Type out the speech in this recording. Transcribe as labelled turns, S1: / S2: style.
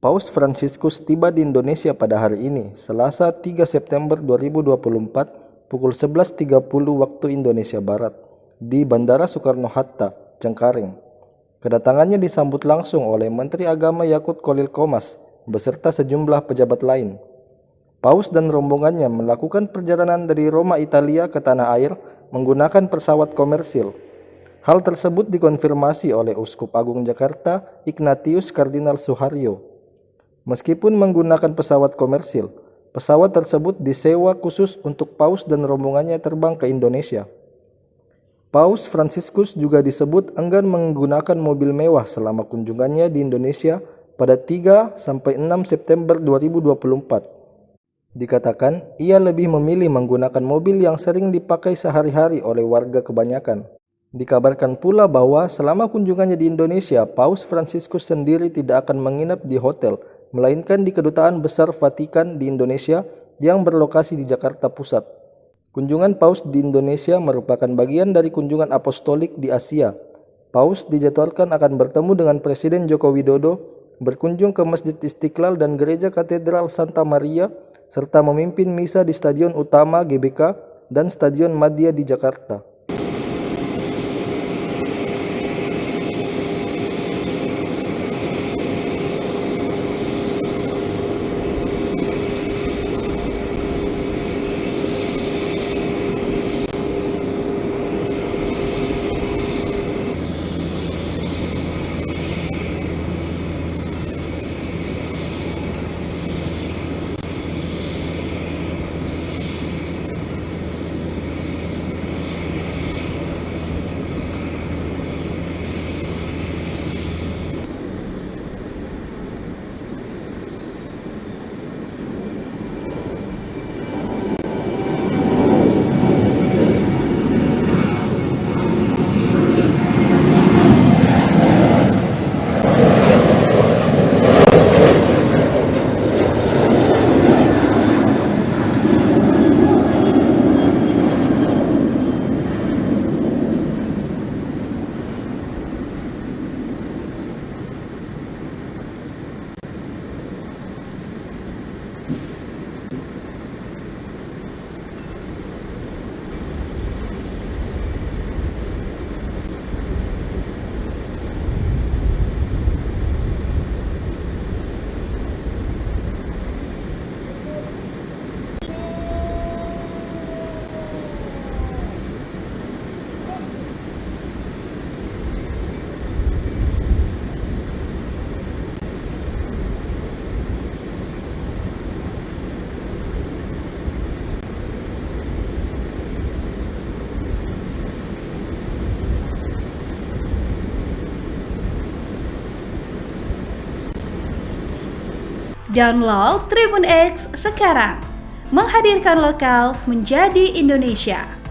S1: Paus Fransiskus tiba di Indonesia pada hari ini, Selasa 3 September 2024, pukul 11.30 waktu Indonesia Barat, di Bandara Soekarno-Hatta, Cengkareng. Kedatangannya disambut langsung oleh Menteri Agama Yakut Khalil Qomas beserta sejumlah pejabat lain. Paus dan rombongannya melakukan perjalanan dari Roma, Italia ke tanah air menggunakan pesawat komersil. Hal tersebut dikonfirmasi oleh Uskup Agung Jakarta, Ignatius Kardinal Suharyo. Meskipun menggunakan pesawat komersil, pesawat tersebut disewa khusus untuk Paus dan rombongannya terbang ke Indonesia. Paus Fransiskus juga disebut enggan menggunakan mobil mewah selama kunjungannya di Indonesia pada 3-6 September 2024. Dikatakan, ia lebih memilih menggunakan mobil yang sering dipakai sehari-hari oleh warga kebanyakan. Dikabarkan pula bahwa selama kunjungannya di Indonesia, Paus Fransiskus sendiri tidak akan menginap di hotel, melainkan di Kedutaan Besar Vatikan di Indonesia yang berlokasi di Jakarta Pusat. Kunjungan Paus di Indonesia merupakan bagian dari kunjungan apostolik di Asia. Paus dijadwalkan akan bertemu dengan Presiden Joko Widodo, berkunjung ke Masjid Istiqlal dan Gereja Katedral Santa Maria, serta memimpin misa di Stadion Utama GBK dan Stadion Madia di Jakarta.
S2: Download Tribun X sekarang, menghadirkan lokal menjadi Indonesia.